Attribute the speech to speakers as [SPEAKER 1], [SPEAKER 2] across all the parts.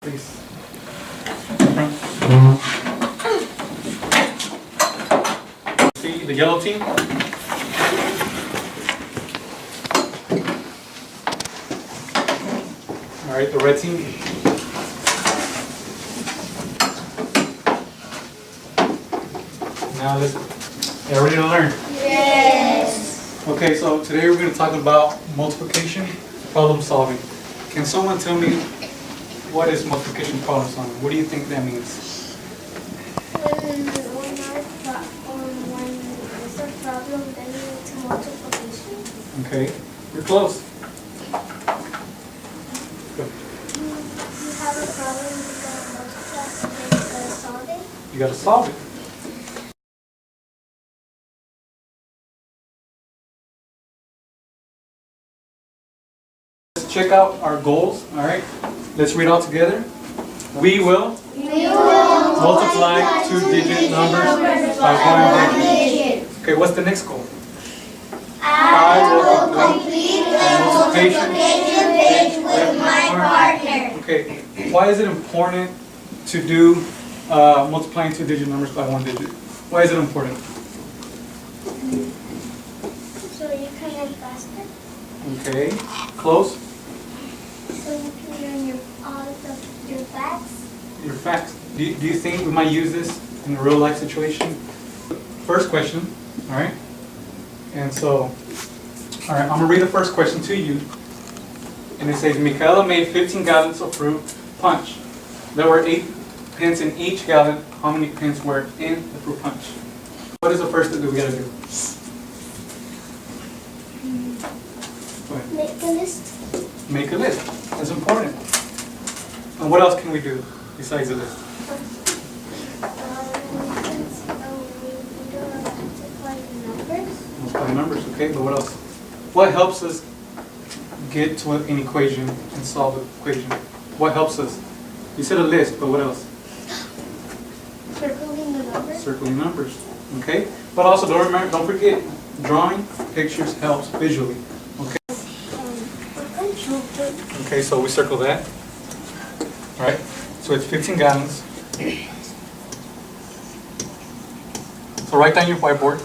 [SPEAKER 1] Please. See the yellow team? All right, the red team. Now listen. You ready to learn?
[SPEAKER 2] Yes.
[SPEAKER 1] Okay, so today we're going to talk about multiplication, problem solving. Can someone tell me what is multiplication problem solving? What do you think that means?
[SPEAKER 2] When it's a problem, then you need to multiplication.
[SPEAKER 1] Okay, you're close. Go.
[SPEAKER 2] You have a problem, you gotta multiply, and then you gotta solve it.
[SPEAKER 1] You got to solve it. Let's check out our goals, all right? Let's read all together. We will multiply two-digit numbers by one digit. Okay, what's the next goal?
[SPEAKER 2] I will complete the multiplication page with my partner.
[SPEAKER 1] Okay, why is it important to do multiplying two-digit numbers by one digit? Why is it important?
[SPEAKER 2] So you can learn faster.
[SPEAKER 1] Okay, close.
[SPEAKER 2] So you can learn all of your facts.
[SPEAKER 1] Your facts. Do you think we might use this in a real life situation? First question, all right? And so, all right, I'm gonna read the first question to you. And it says, Michaela made 15 gallons of fruit punch. There were 8 pence in each gallon. How many pence were in the fruit punch? What is the first thing that we gotta do? Go ahead.
[SPEAKER 2] Make a list.
[SPEAKER 1] Make a list. That's important. And what else can we do besides the list? Multiply numbers, okay, but what else? What helps us get to an equation and solve the equation? What helps us? You said a list, but what else?
[SPEAKER 2] Circling the numbers.
[SPEAKER 1] Circling numbers, okay? But also don't forget, drawing pictures helps visually, okay? Okay, so we circle that, all right? So it's 15 gallons. So write down your whiteboard.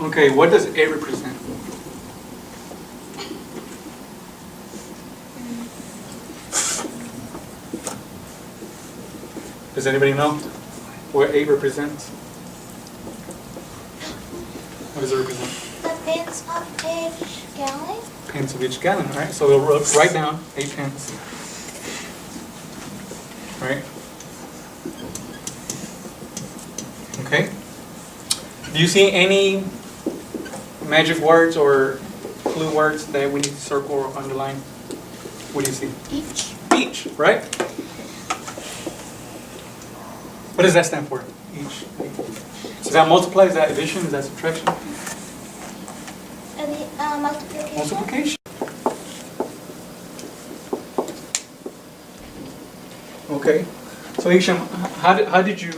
[SPEAKER 1] Okay, what does A represent? Does anybody know what A represents? What does it represent?
[SPEAKER 2] The pence of each gallon.
[SPEAKER 1] Pence of each gallon, right? So we'll write down 8 pence. Right? Okay. Do you see any magic words or clue words that we need to circle or underline? What do you see?
[SPEAKER 2] Each.
[SPEAKER 1] Each, right? What does that stand for? Each. Is that multiply? Is that addition? Is that subtraction?
[SPEAKER 2] Multiplication.
[SPEAKER 1] Multiplication. Okay. So Isham, how did you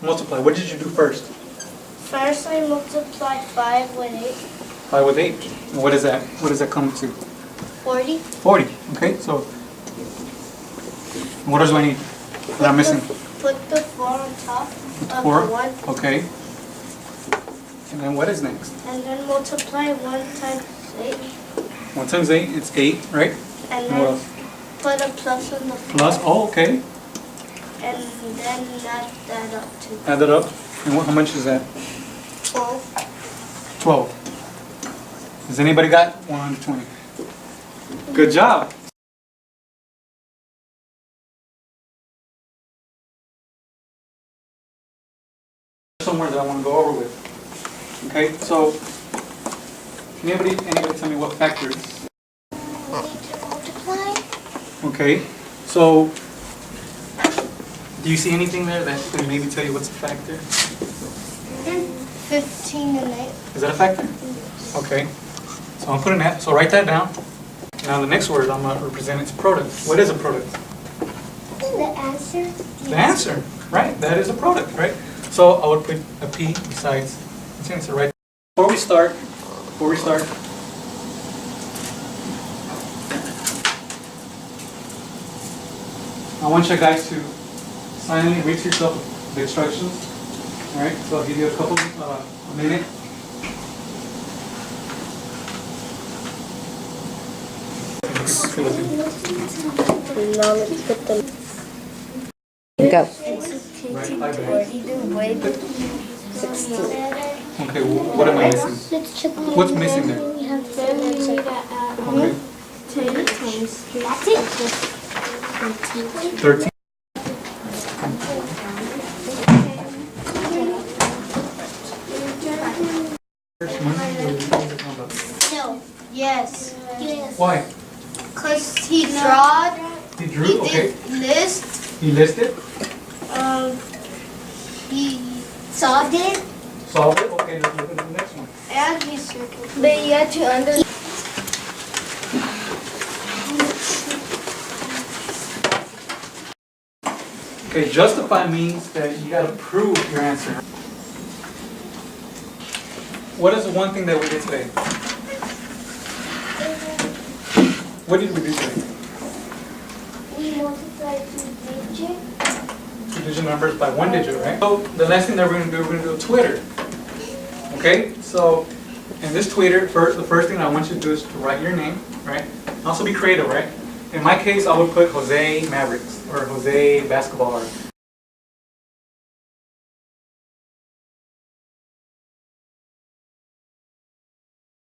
[SPEAKER 1] multiply? What did you do first?
[SPEAKER 2] First, I multiplied 5 with 8.
[SPEAKER 1] 5 with 8. And what is that? What does that come to?
[SPEAKER 2] 40.
[SPEAKER 1] 40. Okay. So what else do I need? That I'm missing.
[SPEAKER 2] Put the 4 on top
[SPEAKER 1] Put the
[SPEAKER 2] of
[SPEAKER 1] 4.
[SPEAKER 2] the 1.
[SPEAKER 1] Okay. And then what is next?
[SPEAKER 2] And then multiply 1 times 8.
[SPEAKER 1] 1 times 8, it's 8, right?
[SPEAKER 2] And
[SPEAKER 1] And what
[SPEAKER 2] then
[SPEAKER 1] else?
[SPEAKER 2] put a plus on the
[SPEAKER 1] Plus, oh, okay.
[SPEAKER 2] and then add that up to
[SPEAKER 1] Add that up. And how much is that?
[SPEAKER 2] 12.
[SPEAKER 1] 12. Has anybody got 120? Good job. Somewhere that I want to go over with. Okay, so can anybody tell me what factor is?
[SPEAKER 2] We need to multiply.
[SPEAKER 1] Okay, so do you see anything there that can maybe tell you what's a factor?
[SPEAKER 2] 15 and 8.
[SPEAKER 1] Is that a factor? Okay, so I'm putting that, so write that down. Now the next word I'm going to represent is product. What is a product?
[SPEAKER 2] The answer.
[SPEAKER 1] The answer, right? That is a product, right? So I would put a P besides, it's right. Before we start, I want you guys to silently read to yourself the instructions. All right, so I'll give you a couple, a minute.
[SPEAKER 2] Now let's put them.
[SPEAKER 3] Go.
[SPEAKER 1] Right, like that.
[SPEAKER 3] 16.
[SPEAKER 1] Okay, what am I missing?
[SPEAKER 2] Let's check.
[SPEAKER 1] What's missing there?
[SPEAKER 2] We have
[SPEAKER 1] Okay,
[SPEAKER 2] 10 times. That's it.
[SPEAKER 1] 13. First one, what is it about?
[SPEAKER 2] No. Yes. Yes.
[SPEAKER 1] Why?
[SPEAKER 2] Because he drawed.
[SPEAKER 1] He drew, okay.
[SPEAKER 2] List.
[SPEAKER 1] He listed,
[SPEAKER 2] He solved it.
[SPEAKER 1] solved it, okay, let's look at the next one.
[SPEAKER 2] And he circled. But you have to understand.
[SPEAKER 1] Okay, justify means that you gotta prove your answer. What is the one thing that we did today? What did we do today?
[SPEAKER 2] We multiplied two digits.
[SPEAKER 1] Two-digit numbers by one digit, right? So the last thing that we're gonna do a Twitter. Okay, so in this Twitter, the first thing I want you to do is to write your name, right? Also be creative, right? In my case, I would put Jose Mavericks or Jose Basketball or